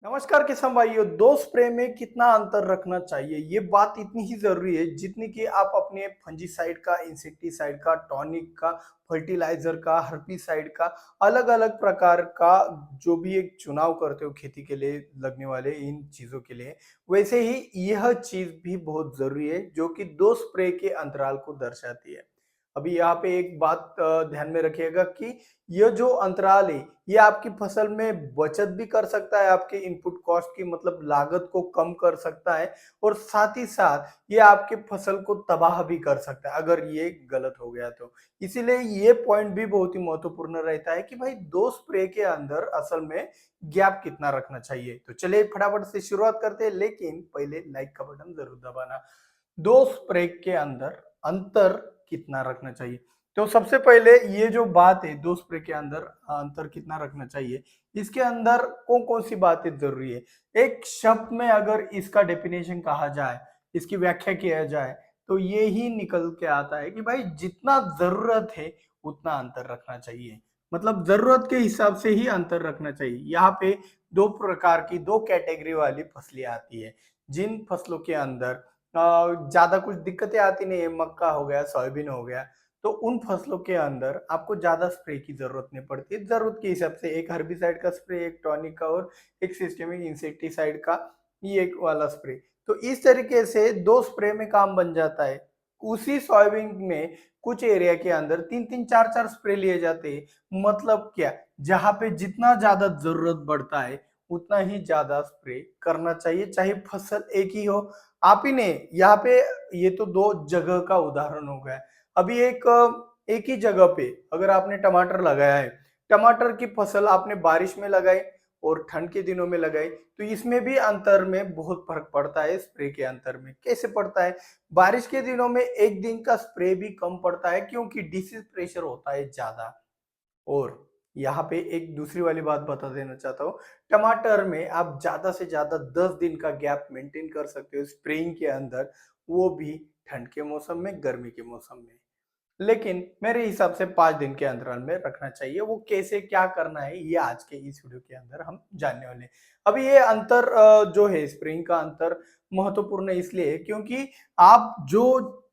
नमस्कार किसान भाइयों। दो स्प्रे में कितना अंतर रखना चाहिए, ये बात इतनी ही जरूरी है जितनी कि आप अपने फंजीसाइड का, इंसेक्टिसाइड का, टॉनिक का, फर्टिलाइजर का, हर्बिसाइड का, अलग अलग प्रकार का जो भी एक चुनाव करते हो खेती के लिए लगने वाले इन चीजों के लिए, वैसे ही यह चीज भी बहुत जरूरी है जो कि दो स्प्रे के अंतराल को दर्शाती है। अभी यहाँ पे एक बात ध्यान में रखिएगा कि यह जो अंतराल है ये आपकी फसल में बचत भी कर सकता है, आपके इनपुट कॉस्ट की मतलब लागत को कम कर सकता है, और साथ ही साथ ये आपके फसल को तबाह भी कर सकता है अगर ये गलत हो गया तो। इसीलिए ये पॉइंट भी बहुत ही महत्वपूर्ण रहता है कि भाई दो स्प्रे के अंदर असल में गैप कितना रखना चाहिए। तो चलिए फटाफट से शुरुआत करते हैं, लेकिन पहले लाइक का बटन जरूर दबाना। दो स्प्रे के अंदर अंतर कितना रखना चाहिए? तो सबसे पहले ये जो बात है दो स्प्रे के अंदर अंतर कितना रखना चाहिए, इसके अंदर कौन कौन सी बातें जरूरी है। एक शब्द में अगर इसका डेफिनेशन कहा जाए, इसकी व्याख्या किया जाए, तो ये ही निकल के आता है कि भाई जितना जरूरत है उतना अंतर रखना चाहिए। मतलब जरूरत के हिसाब से ही अंतर रखना चाहिए। यहाँ पे दो प्रकार की, दो कैटेगरी वाली फसलें आती है। जिन फसलों के अंदर ज्यादा कुछ दिक्कतें आती नहीं है, मक्का हो गया, सोयाबीन हो गया, तो उन फसलों के अंदर आपको ज्यादा स्प्रे की जरूरत नहीं पड़ती है। जरूरत के हिसाब से एक हर्बिसाइड का स्प्रे, एक टॉनिक का और एक सिस्टेमिक इंसेक्टिसाइड का, ये एक वाला स्प्रे। तो इस तरीके से दो स्प्रे में काम बन जाता है। उसी सोयाबीन में कुछ एरिया के अंदर तीन तीन चार चार स्प्रे लिए जाते हैं। मतलब क्या, जहां पे जितना ज्यादा जरूरत बढ़ता है उतना ही ज्यादा स्प्रे करना चाहिए, चाहे फसल एक ही हो। आप ही ने यहाँ पे, ये तो दो जगह का उदाहरण हो गया। अभी एक ही जगह पे अगर आपने टमाटर लगाया है, टमाटर की फसल आपने बारिश में लगाई और ठंड के दिनों में लगाई, तो इसमें भी अंतर में बहुत फर्क पड़ता है। स्प्रे के अंतर में कैसे पड़ता है? बारिश के दिनों में एक दिन का स्प्रे भी कम पड़ता है क्योंकि डिसीज प्रेशर होता है ज्यादा। और यहाँ पे एक दूसरी वाली बात बता देना चाहता हूँ, टमाटर में आप ज्यादा से ज्यादा 10 दिन का गैप मेंटेन कर सकते हो स्प्रेइंग के अंदर, वो भी ठंड के मौसम में, गर्मी के मौसम में। लेकिन मेरे हिसाब से 5 दिन के अंतराल में रखना चाहिए। वो कैसे क्या करना है ये आज के इस वीडियो के अंदर हम जानने वाले हैं। अभी ये अंतर जो है स्प्रेइंग का अंतर महत्वपूर्ण इसलिए है क्योंकि आप जो,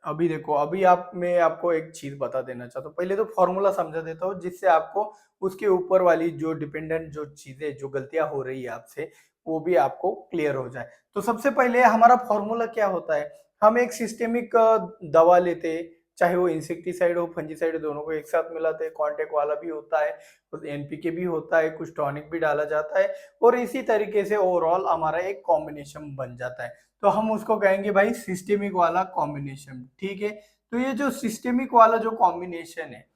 अभी देखो, अभी आप, मैं आपको एक चीज बता देना चाहता हूँ। पहले तो फॉर्मूला समझा देता हूँ जिससे आपको उसके ऊपर वाली जो डिपेंडेंट जो चीजें, जो गलतियां हो रही है आपसे, वो भी आपको क्लियर हो जाए। तो सबसे पहले हमारा फॉर्मूला क्या होता है, हम एक सिस्टेमिक दवा लेते हैं, चाहे वो इंसेक्टिसाइड हो, फंजीसाइड हो, दोनों को एक साथ मिलाते हैं। कॉन्टेक्ट वाला भी होता है, कुछ एनपीके भी होता है, कुछ टॉनिक भी डाला जाता है, और इसी तरीके से ओवरऑल हमारा एक कॉम्बिनेशन बन जाता है। तो हम उसको कहेंगे भाई सिस्टेमिक वाला कॉम्बिनेशन, ठीक है। तो ये जो सिस्टेमिक वाला जो कॉम्बिनेशन है,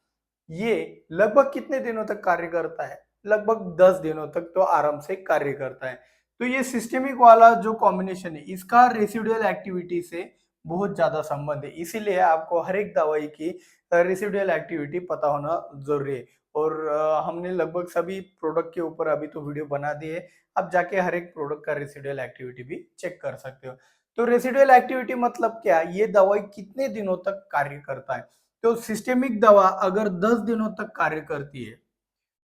ये लगभग कितने दिनों तक कार्य करता है? लगभग 10 दिनों तक तो आराम से कार्य करता है। तो ये सिस्टेमिक वाला जो कॉम्बिनेशन है, इसका रेसिडुअल एक्टिविटी से बहुत ज्यादा संबंध है। इसीलिए आपको हर एक दवाई की रेसिडुअल एक्टिविटी पता होना जरूरी है। और हमने लगभग सभी प्रोडक्ट के ऊपर अभी तो वीडियो बना दी है। आप जाके हर एक प्रोडक्ट का रेसिडुअल एक्टिविटी भी चेक कर सकते हो। तो रेसिडुअल एक्टिविटी मतलब क्या, ये दवाई कितने दिनों तक कार्य करता है। तो सिस्टेमिक दवा अगर 10 दिनों तक कार्य करती है,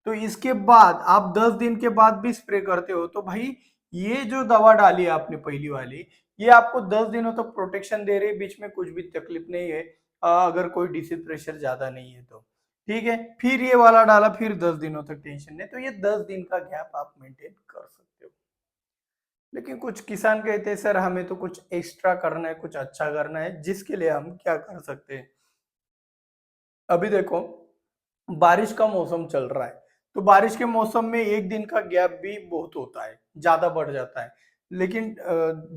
तो इसके बाद आप 10 दिन के बाद भी स्प्रे करते हो, तो भाई ये जो दवा डाली है आपने पहली वाली, ये आपको 10 दिनों तक प्रोटेक्शन दे रही है, बीच में कुछ भी तकलीफ नहीं है। अगर कोई डिसीज प्रेशर ज्यादा नहीं है तो ठीक है। फिर ये वाला डाला, फिर 10 दिनों तक टेंशन नहीं, तो ये 10 दिन का गैप आप मेंटेन कर सकते हो। लेकिन कुछ किसान कहते हैं सर हमें तो कुछ एक्स्ट्रा करना है, कुछ अच्छा करना है, जिसके लिए हम क्या कर सकते हैं। अभी देखो, बारिश का मौसम चल रहा है, तो बारिश के मौसम में एक दिन का गैप भी बहुत होता है, ज्यादा बढ़ जाता है। लेकिन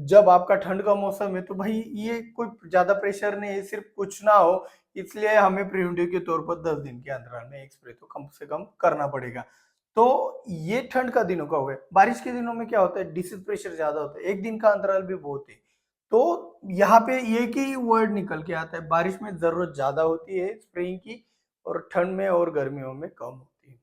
जब आपका ठंड का मौसम है तो भाई ये कोई ज्यादा प्रेशर नहीं है, सिर्फ कुछ ना हो, इसलिए हमें प्रिवेंटिव के तौर पर 10 दिन के अंतराल में एक स्प्रे तो कम से कम करना पड़ेगा। तो ये ठंड का दिनों का हो गया। बारिश के दिनों में क्या होता है, डिसीज प्रेशर ज्यादा होता है, एक दिन का अंतराल भी बहुत है। तो यहाँ पे एक ही वर्ड निकल के आता है, बारिश में जरूरत ज्यादा होती है स्प्रेइंग की, और ठंड में और गर्मियों में कम होती है।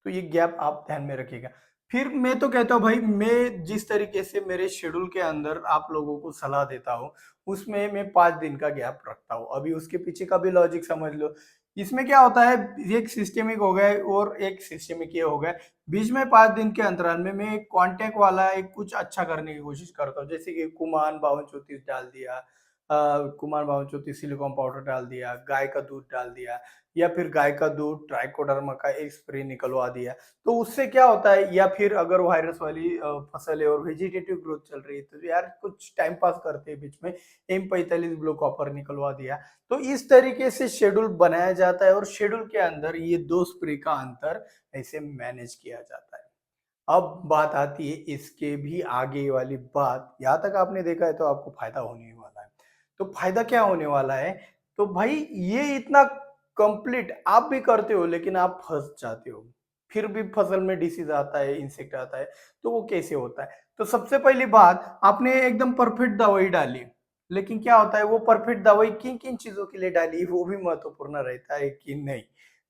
तो ये गैप आप ध्यान में रखिएगा। फिर मैं तो कहता हूँ भाई, मैं जिस तरीके से मेरे शेड्यूल के अंदर आप लोगों को सलाह देता हूँ, उसमें मैं 5 दिन का गैप रखता हूँ। अभी उसके पीछे का भी लॉजिक समझ लो इसमें क्या होता है, एक सिस्टेमिक हो गए और एक सिस्टेमिक ये हो गए, बीच में 5 दिन के अंतराल में मैं एक कॉन्टेक्ट वाला एक कुछ अच्छा करने की कोशिश करता हूँ, जैसे कि कुमान 5234 डाल दिया, कुमान 5234 सिलिकॉन पाउडर डाल दिया, गाय का दूध डाल दिया, या फिर गाय का दूध ट्राइकोडर्मा का एक स्प्रे निकलवा दिया। तो उससे क्या होता है, या फिर अगर वायरस वाली फसल है और वेजिटेटिव ग्रोथ चल रही है तो यार कुछ टाइम पास करते हैं बीच में M45 ब्लू कॉपर निकलवा दिया। तो इस तरीके से शेड्यूल बनाया जाता है और शेड्यूल के अंदर ये 2 स्प्रे का अंतर ऐसे मैनेज किया जाता है। अब बात आती है इसके भी आगे वाली बात, यहाँ तक आपने देखा है तो आपको फायदा होने ही वाला है। तो फायदा क्या होने वाला है, तो भाई ये इतना कंप्लीट आप भी करते हो लेकिन आप फंस जाते हो, फिर भी फसल में डिसीज आता है, इंसेक्ट आता है, तो वो कैसे होता है। तो सबसे पहली बात, आपने एकदम परफेक्ट दवाई डाली, लेकिन क्या होता है वो परफेक्ट दवाई किन किन चीजों के लिए डाली वो भी महत्वपूर्ण रहता है कि नहीं।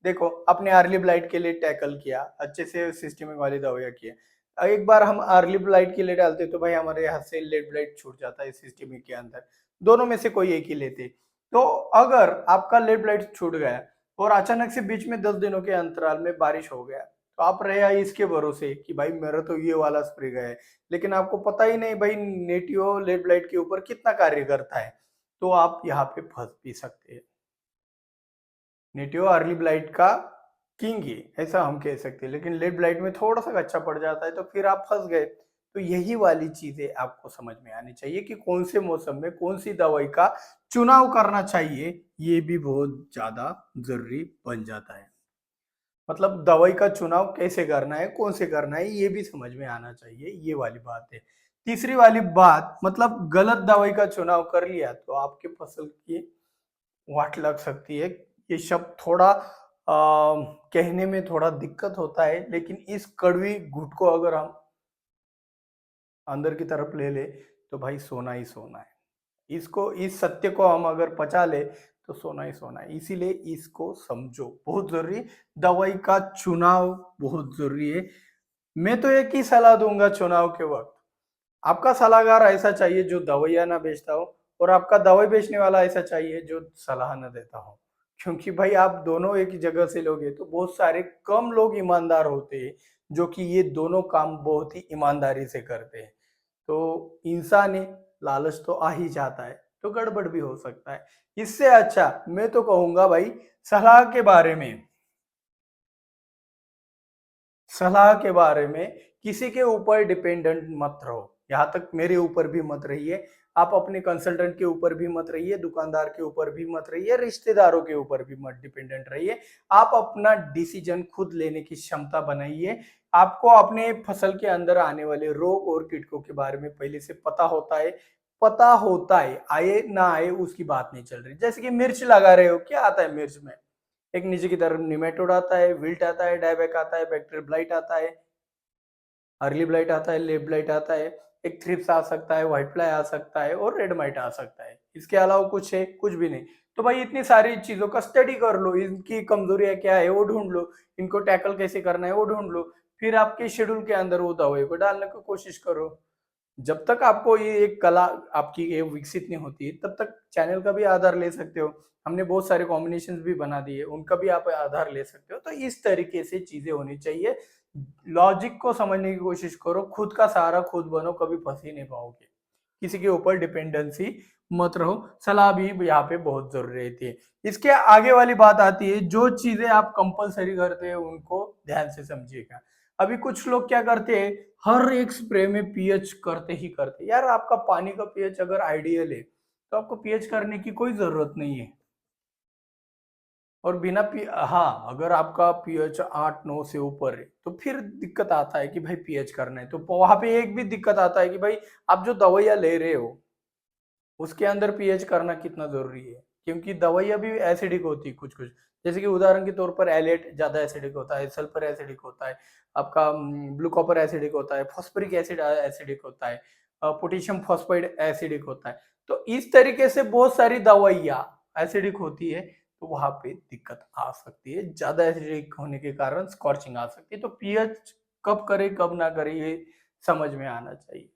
देखो, आपने अर्ली ब्लाइट के लिए टैकल किया, अच्छे से सिस्टमिक वाली दवाइयाँ की है। एक बार हम अर्ली ब्लाइट के लिए डालते तो भाई हमारे हाथ से लेट ब्लाइट छूट जाता है सिस्टमिक के अंदर, दोनों में से कोई एक ही लेते। तो अगर आपका लेट ब्लाइट छूट गया और अचानक से बीच में 10 दिनों के अंतराल में बारिश हो गया, तो आप रहे इसके भरोसे कि भाई मेरा तो ये वाला स्प्रे गया है, लेकिन आपको पता ही नहीं भाई नेटिव लेट ब्लाइट के ऊपर कितना कार्य करता है, तो आप यहाँ पे फंस भी सकते हैं। नेटिव अर्ली ब्लाइट का किंग ही ऐसा हम कह सकते हैं, लेकिन लेट ब्लाइट में थोड़ा सा अच्छा पड़ जाता है तो फिर आप फंस गए। तो यही वाली चीजें आपको समझ में आनी चाहिए कि कौन से मौसम में कौन सी दवाई का चुनाव करना चाहिए, ये भी बहुत ज्यादा जरूरी बन जाता है। मतलब दवाई का चुनाव कैसे करना है, कौन से करना है, ये भी समझ में आना चाहिए, ये वाली बात है। तीसरी वाली बात, मतलब गलत दवाई का चुनाव कर लिया तो आपके फसल की वाट लग सकती है। ये शब्द थोड़ा कहने में थोड़ा दिक्कत होता है, लेकिन इस कड़वी घुट को अगर हम अंदर की तरफ ले ले तो भाई सोना ही सोना है। इसको, इस सत्य को हम अगर पचा ले तो सोना ही सोना है। इसीलिए इसको समझो, बहुत जरूरी। दवाई का चुनाव बहुत जरूरी है। मैं तो एक ही सलाह दूंगा चुनाव के वक्त, आपका सलाहकार ऐसा चाहिए जो दवाइयाँ ना बेचता हो, और आपका दवाई बेचने वाला ऐसा चाहिए जो सलाह ना देता हो। क्योंकि भाई आप दोनों एक ही जगह से लोगे तो बहुत सारे कम लोग ईमानदार होते हैं जो कि ये दोनों काम बहुत ही ईमानदारी से करते हैं। तो इंसानी लालच तो आ ही जाता है, तो गड़बड़ भी हो सकता है। इससे अच्छा मैं तो कहूंगा भाई, सलाह के बारे में, सलाह के बारे में किसी के ऊपर डिपेंडेंट मत रहो। यहाँ तक मेरे ऊपर भी मत रहिए, आप अपने कंसल्टेंट के ऊपर भी मत रहिए, दुकानदार के ऊपर भी मत रहिए, रिश्तेदारों के ऊपर भी मत डिपेंडेंट रहिए। आप अपना डिसीजन खुद लेने की क्षमता बनाइए। आपको अपने फसल के अंदर आने वाले रोग और कीटकों के बारे में पहले से पता होता है। पता होता है, आए ना आए उसकी बात नहीं चल रही। जैसे कि मिर्च लगा रहे हो, क्या आता है मिर्च में, एक नीचे की तरफ निमेटोड आता है, विल्ट आता है, डायबैक आता है, बैक्टीरियल ब्लाइट आता है, अर्ली ब्लाइट आता है, लेट ब्लाइट आता है, एक थ्रिप्स आ सकता है, व्हाइट फ्लाई आ सकता है और रेड माइट आ सकता है। इसके अलावा कुछ है? कुछ भी नहीं। तो भाई इतनी सारी चीजों का स्टडी कर लो, इनकी कमजोरियां क्या है वो ढूंढ लो, इनको टैकल कैसे करना है वो ढूंढ लो, फिर आपके शेड्यूल के अंदर वो दवाई को डालने की कोशिश करो। जब तक आपको ये एक कला आपकी ये विकसित नहीं होती तब तक चैनल का भी आधार ले सकते हो। हमने बहुत सारे कॉम्बिनेशन भी बना दिए, उनका भी आप आधार ले सकते हो। तो इस तरीके से चीजें होनी चाहिए। लॉजिक को समझने की कोशिश करो, खुद का सहारा खुद बनो, कभी फंस ही नहीं पाओगे। किसी के ऊपर डिपेंडेंसी मत रहो। सलाह भी यहाँ पे बहुत जरूरी रहती है। इसके आगे वाली बात आती है, जो चीजें आप कंपलसरी करते हैं उनको ध्यान से समझिएगा। अभी कुछ लोग क्या करते हैं, हर एक स्प्रे में पीएच करते ही करते। यार आपका पानी का पीएच अगर आइडियल है तो आपको पीएच करने की कोई जरूरत नहीं है। और बिना पी हाँ, अगर आपका पीएच 8-9 से ऊपर है तो फिर दिक्कत आता है कि भाई पीएच करना है। तो वहां पे एक भी दिक्कत आता है कि भाई आप जो दवाइयाँ ले रहे हो उसके अंदर पीएच करना कितना जरूरी है, क्योंकि दवाइयाँ भी एसिडिक होती है कुछ कुछ। जैसे कि उदाहरण के तौर पर एलेट ज्यादा एसिडिक होता है, सल्फर एसिडिक होता है, आपका ब्लू कॉपर एसिडिक होता है, फॉस्फोरिक एसिड एसिडिक होता है, पोटेशियम फॉस्फाइड एसिडिक होता है। तो इस तरीके से बहुत सारी दवाइयाँ एसिडिक होती है, तो वहां पे दिक्कत आ सकती है। ज्यादा एसिडिक होने के कारण स्कॉर्चिंग आ सकती है। तो पीएच कब करे कब ना करे ये समझ में आना चाहिए।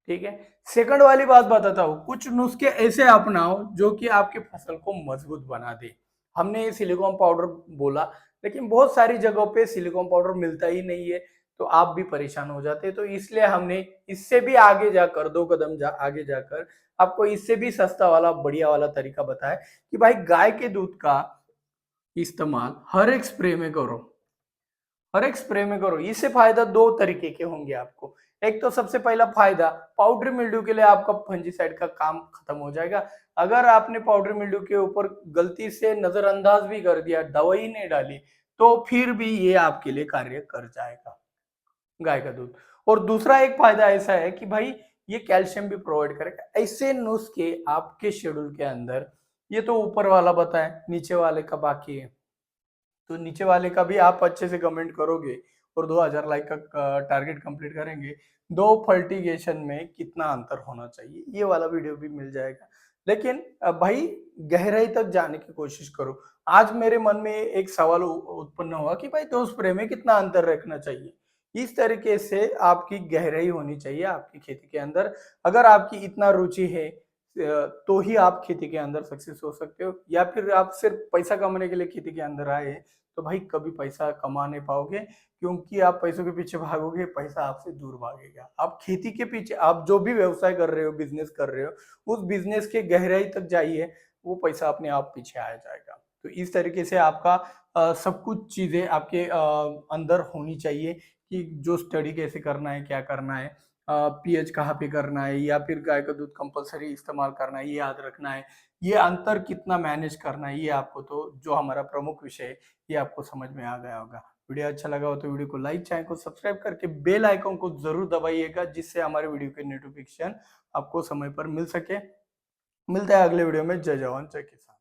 ठीक है। सेकंड वाली बात बताता हूँ, कुछ नुस्खे ऐसे अपनाओ जो कि आपके फसल को मजबूत बना दे। हमने सिलिकॉन पाउडर बोला, लेकिन बहुत सारी जगहों पे सिलिकॉन पाउडर मिलता ही नहीं है, तो आप भी परेशान हो जाते हैं। तो इसलिए हमने इससे भी आगे जाकर 2 कदम आगे जाकर आपको इससे भी सस्ता वाला बढ़िया वाला तरीका बताया कि भाई गाय के दूध का इस्तेमाल हर एक स्प्रे में करो, हर एक स्प्रे में करो। इससे फायदा दो तरीके के होंगे आपको। एक तो सबसे पहला फायदा, पाउडरी मिल्ड्यू के लिए आपका फंजीसाइड का काम खत्म हो जाएगा। अगर आपने पाउडरी मिल्ड्यू के ऊपर गलती से नजरअंदाज भी कर दिया, दवाई नहीं डाली, तो फिर भी ये आपके लिए कार्य कर जाएगा गाय का दूध। और दूसरा एक फायदा ऐसा है कि भाई ये कैल्शियम भी प्रोवाइड करेगा। ऐसे नुस्खे आपके शेड्यूल के अंदर, ये तो ऊपर वाला बताए, नीचे वाले का बाकी है। तो नीचे वाले का भी आप अच्छे से कमेंट करोगे और 2000 लाइक का टारगेट कंप्लीट करेंगे, दो फर्टिगेशन में कितना अंतर होना चाहिए, ये वाला वीडियो भी मिल जाएगा। लेकिन भाई गहराई तक जाने की कोशिश करो। आज मेरे मन में एक सवाल उत्पन्न हुआ कि भाई दो स्प्रे में कितना अंतर रखना चाहिए। इस तरीके से आपकी गहराई होनी चाहिए आपकी खेती के अंदर। अगर आपकी इतना रुचि है तो ही आप खेती के अंदर सक्सेस हो सकते हो, या फिर आप सिर्फ पैसा कमाने के लिए खेती के अंदर आए तो भाई कभी पैसा कमा नहीं पाओगे, क्योंकि आप पैसों के पीछे भागोगे, पैसा आपसे दूर भागेगा। आप खेती के पीछे, आप जो भी व्यवसाय कर रहे हो, बिजनेस कर रहे हो, उस बिजनेस के गहराई तक जाइए, वो पैसा अपने आप पीछे आ जाएगा। तो इस तरीके से आपका सब कुछ चीजें आपके अंदर होनी चाहिए कि जो स्टडी कैसे करना है, क्या करना है, पीएच कहाँ पे करना है, या फिर गाय का दूध कंपलसरी इस्तेमाल करना है, ये याद रखना है। ये अंतर कितना मैनेज करना है, ये आपको, तो जो हमारा प्रमुख विषय है, ये आपको समझ में आ गया होगा। वीडियो अच्छा लगा हो तो वीडियो को लाइक, चैनल को सब्सक्राइब करके बेल आइकन को जरूर दबाइएगा, जिससे हमारे वीडियो के नोटिफिकेशन आपको समय पर मिल सके। मिलता है अगले वीडियो में। जय जवान जय किसान।